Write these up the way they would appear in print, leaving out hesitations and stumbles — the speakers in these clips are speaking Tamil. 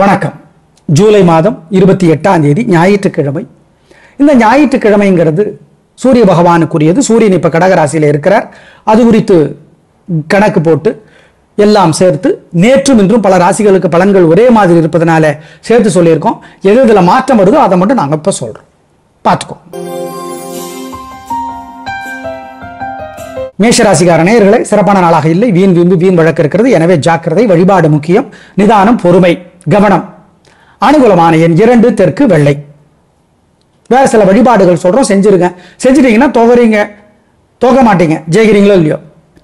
வணக்கம். ஜூலை மாதம் 28ஆம் தேதி ஞாயிற்றுக்கிழமை. இந்த ஞாயிற்றுக்கிழமைங்கிறது சூரிய பகவானுக்குரியது. சூரியன் இப்ப கடகராசியில இருக்கிறார். அது குறித்து கணக்கு போட்டு எல்லாம் சேர்த்து நேற்றும் இன்றும் பல ராசிகளுக்கு பலன்கள் ஒரே மாதிரி இருப்பதனால சேர்த்து சொல்லியிருக்கோம். எது இதுல மாற்றம் வருதோ அதை மட்டும் நாங்க இப்ப சொல்றோம், பார்த்துக்கோ. மேஷராசிக்கார நேயர்களே, சிறப்பான நாளாக இல்லை. வீண் வீம்பு வீண் வழக்கு இருக்கிறது. எனவே ஜாக்கிரதை. வழிபாடு முக்கியம். நிதானம், பொறுமை, கவனம். அனுகூலமான எண் 2, தெற்கு வெள்ளை. வேற சில வழிபாடுகள் சொல்றோம், செஞ்சிருங்க. செஞ்சிட்டீங்கன்னா தோகறீங்க, தோக மாட்டீங்க, ஜெயிக்கிறீங்களோ இல்லையோ.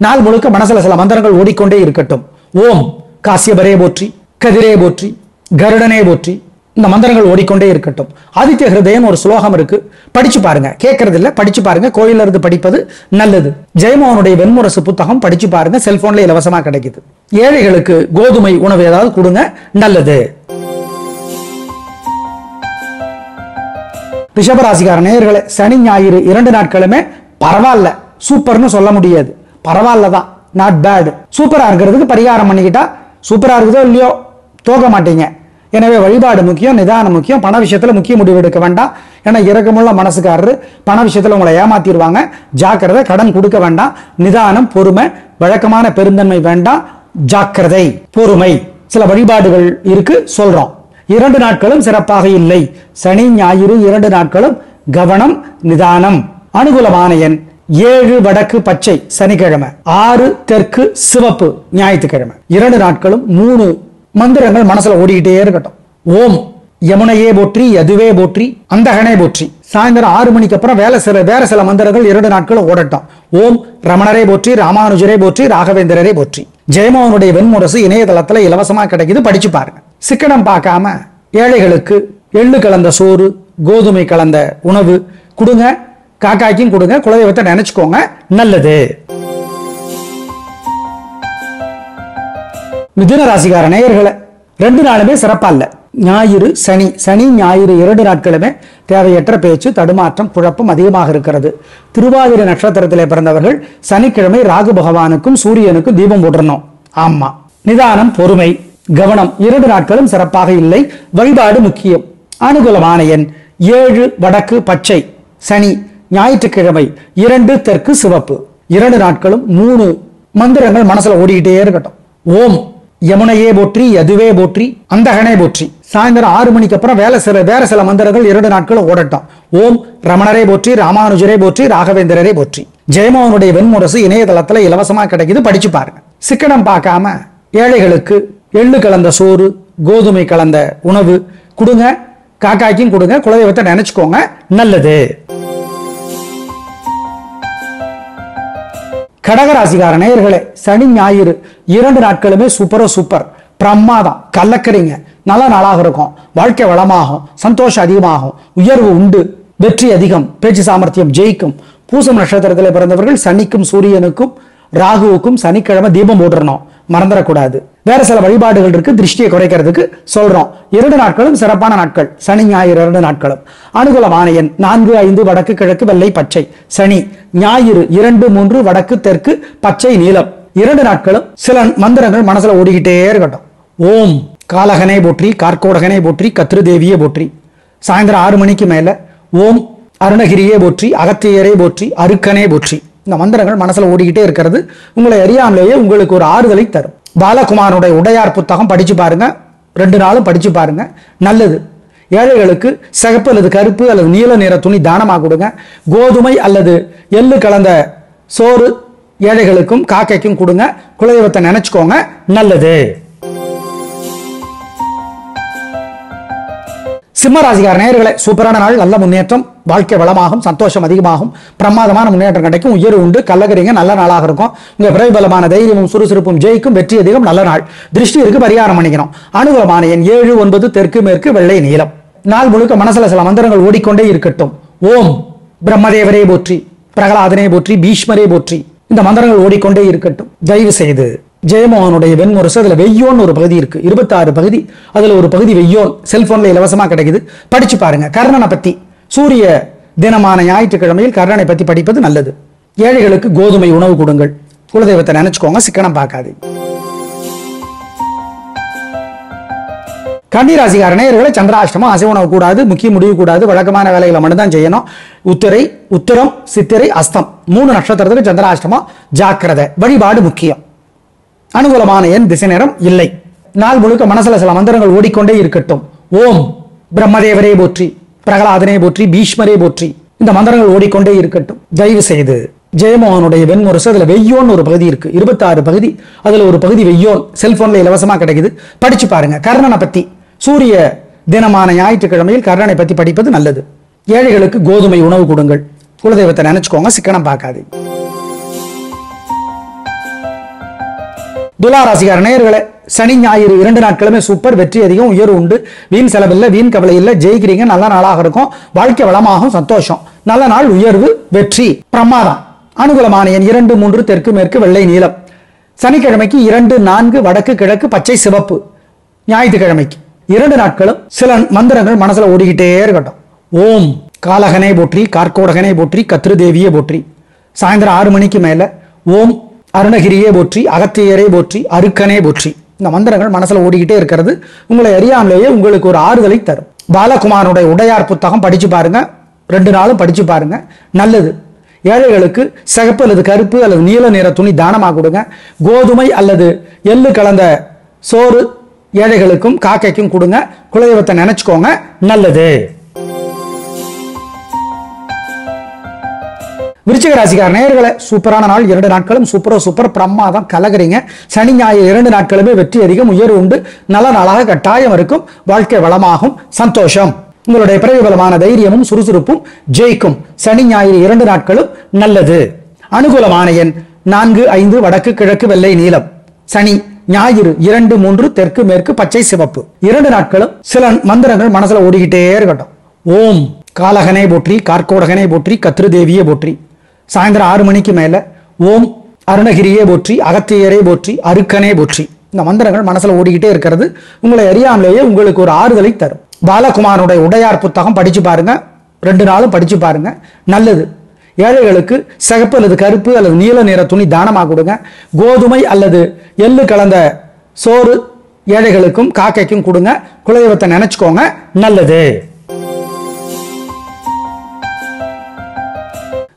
நாள் முழுக்க மனசுல சில மந்திரங்கள் ஓடிக்கொண்டே இருக்கட்டும். ஓம் காசியபரே போற்றி, கதிரே போற்றி, கருடனே போற்றி. இந்த மந்திரங்கள் ஓடிக்கொண்டே இருக்கட்டும். ஆதித்ய ஹிருதயம் ஒரு ஸ்லோகம் இருக்கு, படிச்சு பாருங்க. கேட்கறது இல்ல, படிச்சு பாருங்க. கோயில இருந்து படிப்பது நல்லது. ஜெயமோகனுடைய வெண்முரசு புத்தகம் படிச்சு பாருங்க, செல்போன்ல இலவசமா கிடைக்குது. ஏழைகளுக்கு கோதுமை உணவு ஏதாவது கொடுங்க, நல்லது. ரிஷபராசிக்கார நேயர்களே, சனி ஞாயிறு 2 நாட்களுமே பரவாயில்ல, சூப்பர்னு சொல்ல முடியாது, பரவாயில்லதான், நாட் பேட். சூப்பரா இருக்கிறதுக்கு பரிகாரம் பண்ணிக்கிட்டா சூப்பரா இருக்குதோ இல்லையோ தோக மாட்டீங்க. எனவே வழிபாடு முக்கியம், நிதானம் முக்கியம். பண விஷயத்துல முக்கிய முடிவு எடுக்க வேண்டாம். ஏன்னா இறக்கமுள்ள மனசுக்காரரு பண விஷயத்துல உங்களை ஏமாத்திடுவாங்க. ஜாக்கிரதை. கடன் கொடுக்க வேண்டாம். நிதானம், பொறுமை, வழக்கமான பெருந்தன்மை வேண்டாம். ஜாக்கிரதை, பொறுமை. சில வழிபாடுகள் இருக்கு, சொல்றோம். 2 நாட்களும் சிறப்பாக இல்லை. சனி ஞாயிறு 2 நாட்களும் கவனம், நிதானம். அனுகூலமான எண் 7, வடக்கு பச்சை சனிக்கிழமை. 6, தெற்கு சிவப்பு ஞாயிற்றுக்கிழமை. 2 நாட்களும் 3 மந்திரங்கள் மனசுல ஓடிக்கிட்டே இருக்கட்டும். ஓம் யமுனையே போற்றி, யதுவே போற்றி, அந்தகனே போற்றி. சாயந்தரம் 6 மணிக்கு அப்புறம் வேற சில மந்திரங்கள் 2 நாட்களும் ஓடட்டும். ஓம் ரமணரே போற்றி, ராமானுஜரே போற்றி, ராகவேந்திரரே போற்றி. ஜெயமோகனுடைய வெண்முரசு இணையதளத்துல இலவசமா கிடைக்குது, படிச்சு பாருங்க. சிக்கனம் பார்க்காம ஏழைகளுக்கு எள்ளு கலந்த சோறு, கோதுமை கலந்த உணவு கொடுங்க. காக்காய்க்கும் கொடுங்க. குலதெய்வத்தை நினைச்சுக்கோங்க, நல்லது. மிதுன ராசிக்கார நேயர்களே, 2 நாளுமே சிறப்பா இல்ல. ஞாயிறு சனி, சனி ஞாயிறு 2 நாட்களுமே தேவையற்ற பேச்சு, தடுமாற்றம், குழப்பம் அதிகமாக இருக்கிறது. திருவாதிரை நட்சத்திரத்திலே பிறந்தவர்கள் சனிக்கிழமை ராகு பகவானுக்கும் சூரியனுக்கும் தீபம் போட்டுறணும். ஆமா. நிதானம், பொறுமை, கவனம். 2 நாட்களும் சிறப்பாக இல்லை. வழிபாடு முக்கியம். அனுகூலமான எண் 7, வடக்கு பச்சை சனி ஞாயிற்றுக்கிழமை. 2, தெற்கு சிவப்பு. 2 நாட்களும் 3 மந்திரங்கள் மனசுல ஓடிக்கிட்டே இருக்கட்டும். ஓம் யமுனையே போற்றி, யதுவே போற்றி, அந்தகனே போற்றி. சாயந்தரம் 6 மணிக்கு அப்புறம் வேற சில மந்திரங்கள் 2 நாட்களும் ஓடட்டும். ஓம் ரமணரே போற்றி, ராமானுஜரே போற்றி, ராகவேந்திரரே போற்றி. ஜெயமோகனுடைய வெண்முரசு இணையதளத்துல இலவசமா கிடைக்குது, படிச்சு பாருங்க. சிக்கனம் பார்க்காம ஏழைகளுக்கு எள்ளு கலந்த சோறு, கோதுமை கலந்த உணவு கொடுங்க. காக்காய்க்கும் கொடுங்க. குலதெய்வத்தை நினைச்சுக்கோங்க, நல்லது. கடகராசிக்கார நேயர்களே, சனி ஞாயிறு 2 நாட்களுமே சூப்பர், பிரமாதம். கலக்கறீங்க. நல்ல நாளாக இருக்கும். வாழ்க்கை வளமாகும், சந்தோஷம் அதிகமாகும், உயர்வு உண்டு, வெற்றி அதிகம், பேச்சு சாமர்த்தியம் ஜெயிக்கும். பூசம் நட்சத்திரத்தில் பிறந்தவர்கள் சனிக்கும் சூரியனுக்கும் ராகுவுக்கும் சனிக்கிழமை தீபம் போட்டுறணும், மறந்துடக்கூடாது. வேற சில வழிபாடுகள் இருக்கு, திருஷ்டியை குறைக்கிறதுக்கு சொல்றோம். 2 நாட்களும் சிறப்பான நாட்கள். சனி ஞாயிறு 2 நாட்களும். அனுகூலமான எண் 4, 5, வடக்கு கிழக்கு வெள்ளை பச்சை சனி ஞாயிறு. 2, 3, வடக்கு தெற்கு பச்சை நீலம். 2 நாட்களும் சில மந்திரங்கள் மனசுல ஓடிக்கிட்டே இருக்கட்டும். ஓம் காலகனே போற்றி, கார்கோடகனே போற்றி, கத்ருதேவியே போற்றி. சாயந்தரம் 6 மணிக்கு மேல ஓம் அருணகிரியே போற்றி, அகத்தியரே போற்றி, அருக்கனே போற்றி. இந்த மந்திரங்கள் மனசுல ஓடிக்கிட்டே இருக்கிறது உங்களை அறியாமலேயே உங்களுக்கு ஒரு ஆறுதலை தரும். பாலகுமாரனுடைய உடையார் புத்தகம் படிச்சு பாருங்க. 2 நாளும் படிச்சு பாருங்க, நல்லது. ஏழைகளுக்கு சிகப்பு அல்லது கருப்பு அல்லது நீல நிற துணி தானமாக கொடுங்க. கோதுமை அல்லது எள்ளு கலந்த சோறு ஏழைகளுக்கும் காக்கைக்கும் கொடுங்க. குலதெய்வத்தை நினைச்சுக்கோங்க, நல்லது. சிம்மராசிக்கார நேயர்களே, சூப்பரான நாள், நல்ல முன்னேற்றம், வாழ்க்கை வளமாகும், சந்தோஷம் அதிகமாகும், பிரமாதமான முன்னேற்றம் கிடைக்கும், உயர்வு உண்டு, கல்லகரிங்க, நல்ல நாளாக இருக்கும். உங்க பிரபலமான தைரியமும் சுறுசுறுப்பும் ஜெயிக்கும், வெற்றி அதிகம், நல்ல நாள். திருஷ்டி இருக்கு, பரிகாரம் பண்ணிக்கணும். அனுகூலமான எண் 7, 9, தெற்கு மேற்கு வெள்ளை நீலம். நாள் முழுக்க மனசுல சில மந்திரங்கள் ஓடிக்கொண்டே இருக்கட்டும். ஓம் பிரம்மதேவரே போற்றி, பிரகலாதனே போற்றி, பீஷ்மரே போற்றி. இந்த மந்திரங்கள் ஓடிக்கொண்டே இருக்கட்டும். தயவு செய்து ஜெயமோகனுடைய வெண்முரசு அதுல வெய்யோன் ஒரு பகுதி இருக்கு, 26 பகுதி. அதுல ஒரு பகுதி வெய்யோன் செல்போன்ல இலவசமா கிடைக்குது, படிச்சு பாருங்க. கர்ணனை பத்தி, சூரிய தினமான ஞாயிற்றுக்கிழமையில் கர்ணனை பத்தி படிப்பது நல்லது. ஏழைகளுக்கு கோதுமை உணவு கொடுங்கள். குலதெய்வத்தை நினைச்சுக்கோங்க, சிக்கனம் பார்க்காது. கன்னிராசிக்கார நேயர்களை சந்திராஷ்டமம், அசைவ உணவு கூடாது, முக்கிய முடிவு கூடாது, வழக்கமான வேலைகளை மட்டும்தான் செய்யணும். உத்திரம், சித்திரை, அஸ்தம் 3 நட்சத்திரத்துக்கு சந்திராஷ்டமம், ஜாக்கிரதை. வழிபாடு முக்கியம். அனுகூலமான எண், திசை நேரம் இல்லை. நாள் முழுக்க மனசுல சில மந்திரங்கள் ஓடிக்கொண்டே இருக்கட்டும். ஓம் பிரம்மதேவரே போற்றி, பிரகலாதனே போற்றி, பீஷ்மரே போற்றி. இந்த மந்திரங்கள் ஓடிக்கொண்டே இருக்கட்டும். தயவு செய்து ஜெயமோகனுடைய வெண்முரசு, அதுல வெய்யோன் ஒரு பகுதி இருக்கு, 26 பகுதி, அதுல ஒரு பகுதி வெய்யோன் செல்போன்ல இலவசமா கிடைக்குது, படிச்சு பாருங்க. கர்ணனை பத்தி, சூரிய தினமான ஞாயிற்றுக்கிழமையில் கர்ணனை பத்தி படிப்பது நல்லது. ஏழைகளுக்கு கோதுமை உணவு கொடுங்கள். குலதெய்வத்தை நினைச்சுக்கோங்க, சிக்கனம் பார்க்காது. துலாராசிக்கார நேயர்களே, சனி ஞாயிறு 2 நாட்களுமே சூப்பர். வெற்றி அதிகம், உயர்வு உண்டு, வீண் செலவில்லை, வீண் கவலை இல்லை, ஜெயிக்கிறீங்க, நல்ல நாளாக இருக்கும், வாழ்க்கை வளமாகும், சந்தோஷம். நல்ல நாள், உயர்வு, வெற்றி, பிரமாதம். அனுகூலமான எண் 2, 3, தெற்கு மேற்கு, வெள்ளை நீலம். சனிக்கிழமைக்கு 2, 4, வடக்கு கிழக்கு, பச்சை சிவப்பு. ஞாயிற்றுக்கிழமைக்கு 2 நாட்களும் சில மந்திரங்கள் மனசுல ஓடிக்கிட்டே இருக்கட்டும். ஓம் காலகனே போற்றி, கார்கோடகனே போற்றி, கத்ருதேவியே போற்றி. சாயந்தரம் 6 மணிக்கு மேல ஓம் அருணகிரியே போற்றி, அகத்தியரே போற்றி, அருக்கனே போற்றி. இந்த மந்திரங்கள் மனசுல ஓடிக்கிட்டே இருக்கிறது உங்களை அறியாமலேயே உங்களுக்கு ஒரு ஆறுதலை தரும். பாலகுமாரனுடைய உடையார் புத்தகம் படிச்சு பாருங்க, 2 நாளும் படிச்சு பாருங்க, நல்லது. ஏழைகளுக்கு சிகப்பு அல்லது கருப்பு அல்லது நீல நிற துணி தானமாக கொடுங்க. கோதுமை அல்லது எள்ளு கலந்த சோறு ஏழைகளுக்கும் காக்கைக்கும் கொடுங்க. குலதெய்வத்தை நினைச்சுக்கோங்க, நல்லது. விருச்சிக ராசிக்கார நேயர்களே, சூப்பரான நாள். 2 நாட்களும் சூப்பர் பிரமாதம், கலகறீங்க. சனி ஞாயிறு 2 நாட்களுமே வெற்றி அதிகம், உயர்வு உண்டு, நல்ல நாளாக கட்டாயம் இருக்கும், வாழ்க்கை வளமாகும், சந்தோஷம். உங்களுடைய பிரபலமான தைரியமும் சுறுசுறுப்பும் ஜெயிக்கும். சனி ஞாயிறு 2 நாட்களும் நல்லது. அனுகூலமான எண் 4, 5, வடக்கு கிழக்கு, வெள்ளை நீலம். சனி ஞாயிறு 2, 3, தெற்கு மேற்கு, பச்சை சிவப்பு. 2 நாட்களும் சில மந்திரங்கள் மனசுல ஓடிக்கிட்டே இருக்கட்டும். ஓம் காலகனே போற்றி, கார்கோடகனே போற்றி, கத்ருதேவியே போற்றி. சாயந்தரம் 6 மணிக்கு மேல ஓம் அருணகிரியே போற்றி, அகத்தியரே போற்றி, அருக்கனே போற்றி. இந்த மந்திரங்கள் மனசுல ஓடிக்கிட்டே இருக்கிறது உங்களை அறியாமலேயே உங்களுக்கு ஒரு ஆறுதலை தரும். பாலகுமாரனுடைய உடையார் புத்தகம் படிச்சு பாருங்க, 2 நாளும் படிச்சு பாருங்க, நல்லது. ஏழைகளுக்கு சிகப்பு அல்லது கருப்பு அல்லது நீல நிற துணி தானமாக கொடுங்க. கோதுமை அல்லது எள்ளு கலந்த சோறு ஏழைகளுக்கும் காக்கைக்கும் கொடுங்க. குலதெய்வத்தை நினைச்சுக்கோங்க, நல்லது.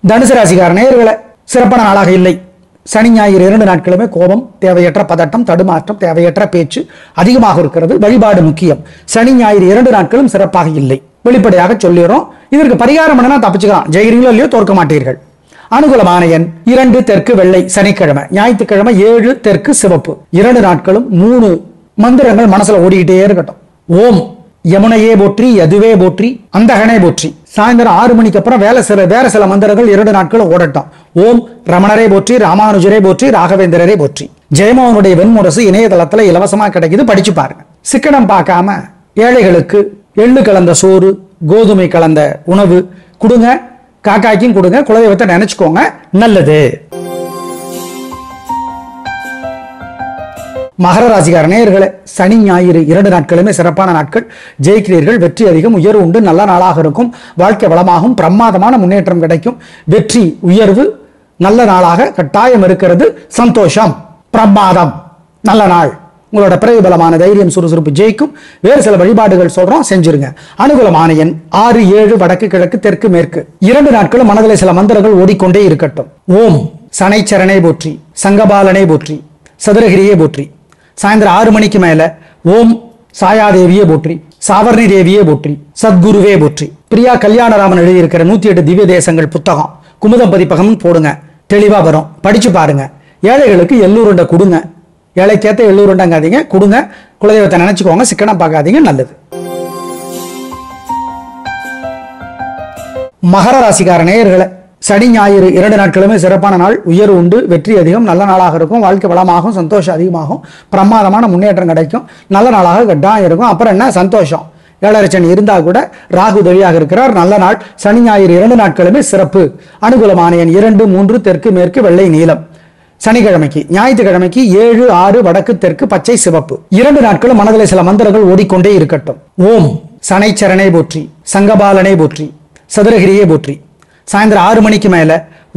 தனுசு ராசிக்கார நேயர்களே, சிறப்பான நாளாக இல்லை. சனி ஞாயிறு 2 நாட்களுமே கோபம், தேவையற்ற பதட்டம், தடுமாற்றம், தேவையற்ற பேச்சு அதிகமாக இருக்கிறது. வழிபாடு முக்கியம். சனி ஞாயிறு 2 நாட்களும் சிறப்பாக இல்லை, வெளிப்படையாக சொல்லிடுறோம். இதற்கு பரிகாரம் பண்ணா தப்பிச்சுக்கலாம், ஜெயிக்கிறீங்களோ இல்லையோ தோற்க மாட்டீர்கள். அனுகூலமான எண் 2, தெற்கு வெள்ளை. சனிக்கிழமை, ஞாயிற்றுக்கிழமை 7, தெற்கு சிவப்பு. 2 நாட்களும் 3 மந்திரங்கள் மனசுல ஓடிக்கிட்டே இருக்கட்டும். ஓம் யமுனையே போற்றி, யதுவே போற்றி, அந்தகனே போற்றி. சாயந்தரம் 6 மணிக்கு அப்புறம் வேற சில மந்திரங்கள் 2 நாட்களும் ஓடட்டும். ஓம் ரமணரே போற்றி, ராமானுஜரே போற்றி, ராகவேந்திரரே போற்றி. ஜெயமோகனுடைய வெண்முரசு இணையதளத்துல இலவசமா கிடைக்குது, படிச்சு பாருங்க. சிக்கனம் பார்க்காம ஏழைகளுக்கு எள்ளு கலந்த சோறு, கோதுமை கலந்த உணவு கொடுங்க, காக்காய்க்கும் கொடுங்க. குலதெய்வத்தை நினைச்சுக்கோங்க, நல்லது. மகர ராசிக்கார நேயர்களே, சனி ஞாயிறு 2 நாட்களுமே சிறப்பான நாட்கள். ஜெயிக்கிறீர்கள், வெற்றி அதிகம், உயர்வு உண்டு, நல்ல நாளாக இருக்கும், வாழ்க்கை வளமாகும், பிரமாதமான முன்னேற்றம் கிடைக்கும், வெற்றி உயர்வு நல்ல நாளாக கட்டாயம் இருக்கிறது, சந்தோஷம், பிரமாதம், நல்ல நாள். உங்களோட பிரபலமான தைரியம் சுறுசுறுப்பு ஜெயிக்கும். வேறு சில வழிபாடுகள் சொல்றோம், செஞ்சிருங்க. அனுகூலமான எண் 6, 7, வடக்கு கிழக்கு, தெற்கு மேற்கு. 2 நாட்களும் மனதில் சில மந்திரங்கள் ஓடிக்கொண்டே இருக்கட்டும். ஓம் சனைச்சரனே போற்றி, சங்கபாலனே போற்றி, சதுரகிரியே போற்றி. சாயந்தரம் 6 மணிக்கு மேல ஓம் சாயாதேவியே போற்றி, சாவர்ணி தேவியே போற்றி, சத்குருவே போற்றி. பிரியா கல்யாணராமன் எழுதியிருக்கிற 108 திவ்ய தேசங்கள் புத்தகம் குமுதம் பதிப்பகம் போடுங்க, தெளிவா வரும், படிச்சு பாருங்க. ஏழைகளுக்கு எள்ளூருண்டை கொடுங்க, ஏழைக்கேத்த எள்ளூருண்டங்காதீங்க, கொடுங்க. குலதெய்வத்தை நினைச்சுக்கோங்க, சிக்கனம் பார்க்காதீங்க, நல்லது. மகர ராசிக்கார நேயர்களே, சனி ஞாயிறு 2 நாட்களுமே சிறப்பான நாள். உயர்வு உண்டு, வெற்றி அதிகம், நல்ல நாளாக இருக்கும், வாழ்க்கை வளமாகும், சந்தோஷம் அதிகமாகும், பிரமாதமான முன்னேற்றம் கிடைக்கும், நல்ல நாளாக கட்டாயம் இருக்கும். அப்புறம் என்ன சந்தோஷம், 7.5 சனி இருந்தா கூட ராகு உதவியாக இருக்கிறார். நல்ல நாள். சனி ஞாயிறு 2 நாட்களுமே சிறப்பு. அனுகூலமான எண் 2, 3, தெற்கு மேற்கு, வெள்ளை நீலம். சனிக்கிழமைக்கு, ஞாயிற்றுக்கிழமைக்கு 7, 6, வடக்கு தெற்கு, பச்சை சிவப்பு. 2 நாட்களும் மனதில் சில மந்திரங்கள் ஓடிக்கொண்டே இருக்கட்டும். ஓம் சனைச்சரனே போற்றி, சங்கபாலனே போற்றி, சதுரகிரியே போற்றி. சாயந்தரம் 6 மணிக்கு மேல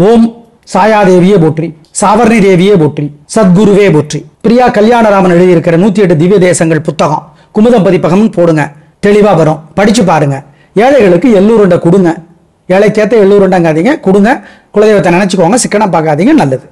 ஓம் சாயாதேவியே போற்றி, சாவர்ணி தேவியே போற்றி, சத்குருவே போற்றி. பிரியா கல்யாணராமன் எழுதியிருக்கிற 108 திவ்ய தேசங்கள் புத்தகம் குமுதம் பதிப்பகம் போடுங்க, தெளிவா வரும், படிச்சு பாருங்க. ஏழைகளுக்கு எள்ளுருண்டை கொடுங்க, ஏழைக்கேத்த எள்ளுருண்டைங்காதீங்க, கொடுங்க. குலதெய்வத்தை நினைச்சுக்கோங்க, சிக்கனம் பார்க்காதீங்க, நல்லது.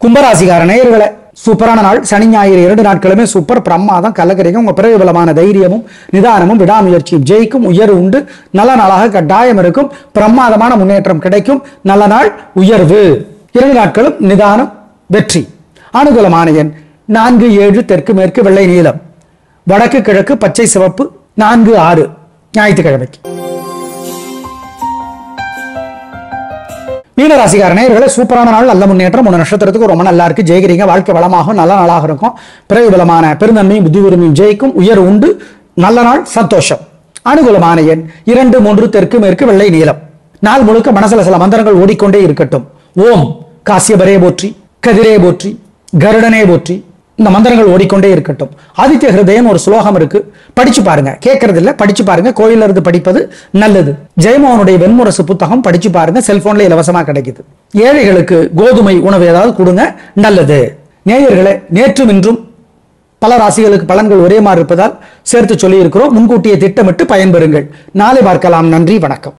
கும்பராசிக்கார நேயர்களே, சூப்பரான நாள். சனி ஞாயிறு 2 நாட்களுமே சூப்பர், பிரமாதம், கலக்கரிக்கும். உங்க பிறகு பலமான தைரியமும் நிதானமும் விடாமுயற்சியும் ஜெயிக்கும். உயர்வு உண்டு, நல்ல நாளாக கட்டாயம் இருக்கும். பிரமாதமான முன்னேற்றம் கிடைக்கும். நல்ல நாள், உயர்வு. 2 நாட்களும் நிதானம், வெற்றி. அனுகூலமான எண் 4, 7, தெற்கு மேற்கு, வெள்ளை நீலம், வடக்கு கிழக்கு, பச்சை சிவப்பு, 4, 6 ஞாயிற்றுக்கிழமைக்கு. மீனராசிக்கார நேயர்களே, சூப்பரான நாள், நல்ல முன்னேற்றம். 3 நட்சத்திரத்துக்கு ரொம்ப நல்லா இருக்கு, ஜெயிக்கிறீங்க. வாழ்க்கை வளமாகும், நல்ல நாளாக இருக்கும். பிறகு பலமான பெருந்தன்மையும் புத்தி உரிமையும் ஜெயிக்கும். உயர்வு உண்டு, நல்ல நாள், சந்தோஷம். அனுகூலமான எண் 2, 3, தெற்கு மேற்கு, வெள்ளை நீலம். நாள் முழுக்க மனசுல சில மந்திரங்கள் ஓடிக்கொண்டே இருக்கட்டும். ஓம் காசியபரே போற்றி, கதிரே போற்றி, கருடனே போற்றி. இந்த மந்திரங்கள் ஓடிக்கொண்டே இருக்கட்டும். ஆதித்ய ஹிருதயம் ஒரு ஸ்லோகம் இருக்கு, படிச்சு பாருங்க. கேட்கறது இல்ல, படிச்சு பாருங்க. கோயில இருந்து படிப்பது நல்லது. ஜெயமோகனுடைய வெண்முரசு புத்தகம் படிச்சு பாருங்க, செல்போன்ல இலவசமா கிடைக்குது. ஏழைகளுக்கு கோதுமை உணவு ஏதாவது கொடுங்க, நல்லது. நேயர்களே, நேற்றும் இன்றும் பல ராசிகளுக்கு பலன்கள் ஒரே மாதிரி இருப்பதால் சேர்த்து சொல்லி இருக்கிறோம். முன்கூட்டியே திட்டமிட்டு பயன்பெறுங்கள். நாளை பார்க்கலாம். நன்றி, வணக்கம்.